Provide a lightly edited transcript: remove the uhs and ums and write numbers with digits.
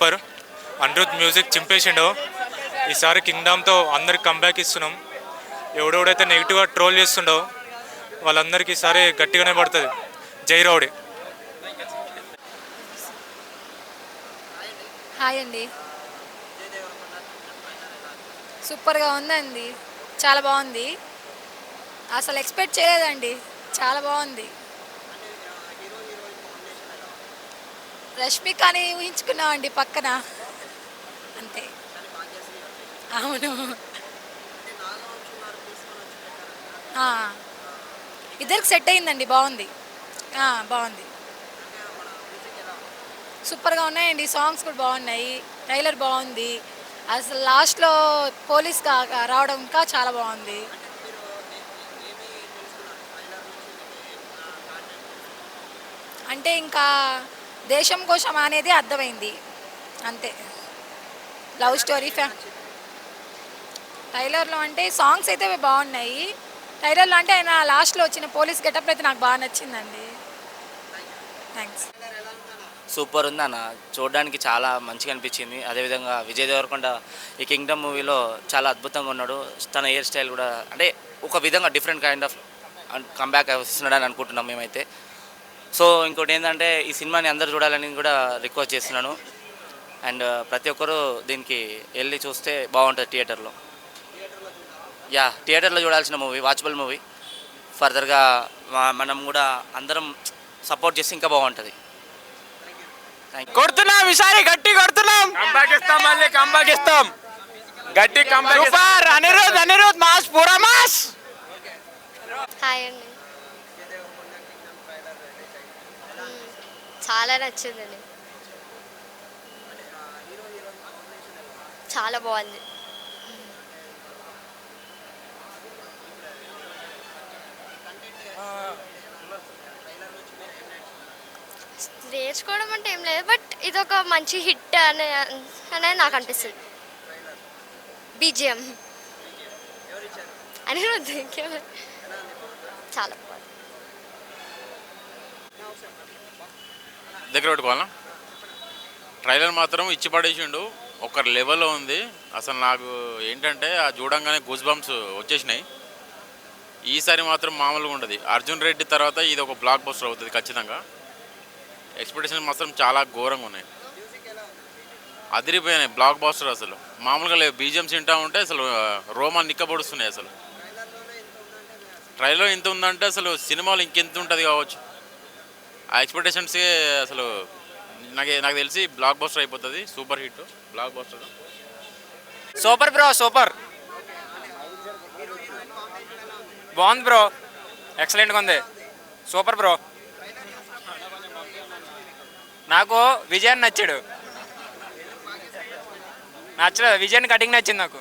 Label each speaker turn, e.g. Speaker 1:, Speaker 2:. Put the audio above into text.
Speaker 1: Super. Anirudh music చింపేసిండో. ఈసారి కింగ్డమ్తో అందరికి comeback ఇస్తున్నాం. ఎవడెవడైతే నెగిటివ్గా ట్రోల్ చేస్తుండో వాళ్ళందరికీ ఈసారి గట్టిగానే పడుతుంది. జై రౌడీ.
Speaker 2: హాయ్ అండి. సూపర్గా ఉందండి, చాలా బాగుంది. అసలు ఎక్స్పెక్ట్ చేయలేదండి, చాలా బాగుంది. రష్మికని ఊహించుకున్నామండి పక్కన, అంతే. అవును. ఇద్దరికి సెట్ అయిందండి, బాగుంది. బాగుంది, సూపర్గా ఉన్నాయండి. సాంగ్స్ కూడా బాగున్నాయి, ట్రైలర్ బాగుంది. అసలు లాస్ట్లో పోలీస్ రావడం ఇంకా చాలా బాగుంది. అంటే ఇంకా దేశం కోసం అనేది అర్థమైంది, అంతే. లవ్ స్టోరీ ట్రైలర్లో అంటే సాంగ్స్ అయితే బాగున్నాయి. ట్రైలర్లో అంటే ఆయన లాస్ట్లో వచ్చిన పోలీస్ గెటప్ అయితే నాకు బాగా నచ్చిందండి. థ్యాంక్స్.
Speaker 3: సూపర్ ఉంది అన్న, చూడడానికి చాలా మంచిగా అనిపించింది. అదేవిధంగా విజయ్ దేవరకొండ ఈ కింగ్డమ్ మూవీలో చాలా అద్భుతంగా ఉన్నాడు. తన హెయిర్ స్టైల్ కూడా అంటే ఒక విధంగా డిఫరెంట్ కైండ్ ఆఫ్ కంబ్యాక్ వస్తున్నాడని అనుకుంటున్నాం మేమైతే. సో ఇంకోటి ఏంటంటే ఈ సినిమాని అందరూ చూడాలని కూడా రిక్వెస్ట్ చేస్తున్నాను. అండ్ ప్రతి ఒక్కరూ దీనికి వెళ్ళి చూస్తే బాగుంటుంది థియేటర్లో. థియేటర్లో చూడాల్సిన మూవీ, వాచబుల్ మూవీ. ఫర్దర్గా మనం కూడా అందరం సపోర్ట్ చేస్తే ఇంకా బాగుంటుంది.
Speaker 4: కొడుతున్నాం, ఈసారి గట్టి కొడుతున్నాం. మళ్ళీ కంబ్యాక్ ఇస్తాం, గట్టి కంబ్యాక్. సూపర్. అనిరుద్ మాస్, పూరా మాస్.
Speaker 5: హాయ్ అండి. చాలా నచ్చిందండి, చాలా బాగుంది. నేర్చుకోవడం అంటే ఏం లేదు, బట్ ఇదొక మంచి హిట్ అనేది నాకు అనిపిస్తుంది. బీజిఎం అని చాలా బాగుంది.
Speaker 6: దగ్గర పెట్టుకోవాలా? ట్రైలర్ మాత్రం ఇచ్చి పడేసిండు, ఒక లెవెల్లో ఉంది. అసలు నాకు ఏంటంటే ఆ చూడంగానే గూస్ బంప్స్ వచ్చేసినాయి. ఈసారి మాత్రం మామూలుగా ఉండదు. అర్జున్ రెడ్డి తర్వాత ఇది ఒక బ్లాక్ బస్టర్ అవుతుంది ఖచ్చితంగా. ఎక్స్పెక్టేషన్ మాత్రం చాలా ఘోరంగా ఉన్నాయి, అదిరిపోయినాయి. బ్లాక్ బస్టర్ అసలు మామూలుగా లేవు. బీజిఎం తింటా ఉంటే అసలు రోమా నిక్కబొడుస్తున్నాయి. అసలు ట్రైలర్ ఇంత ఉందంటే అసలు సినిమాలో ఇంకెంత ఉంటుంది కావచ్చు. ఆ ఎక్స్పెక్టేషన్స్కే అసలు నాకు తెలిసి బ్లాక్ బస్టర్ అయిపోతుంది. Super hit block buster.
Speaker 4: Super bro, super బాగుంది బ్రో, ఎక్సలెంట్గా ఉంది. Super bro. నాకు విజయ్ నచ్చాడు, నచ్చలేదు. విజయ్ కటింగ్ నచ్చింది నాకు.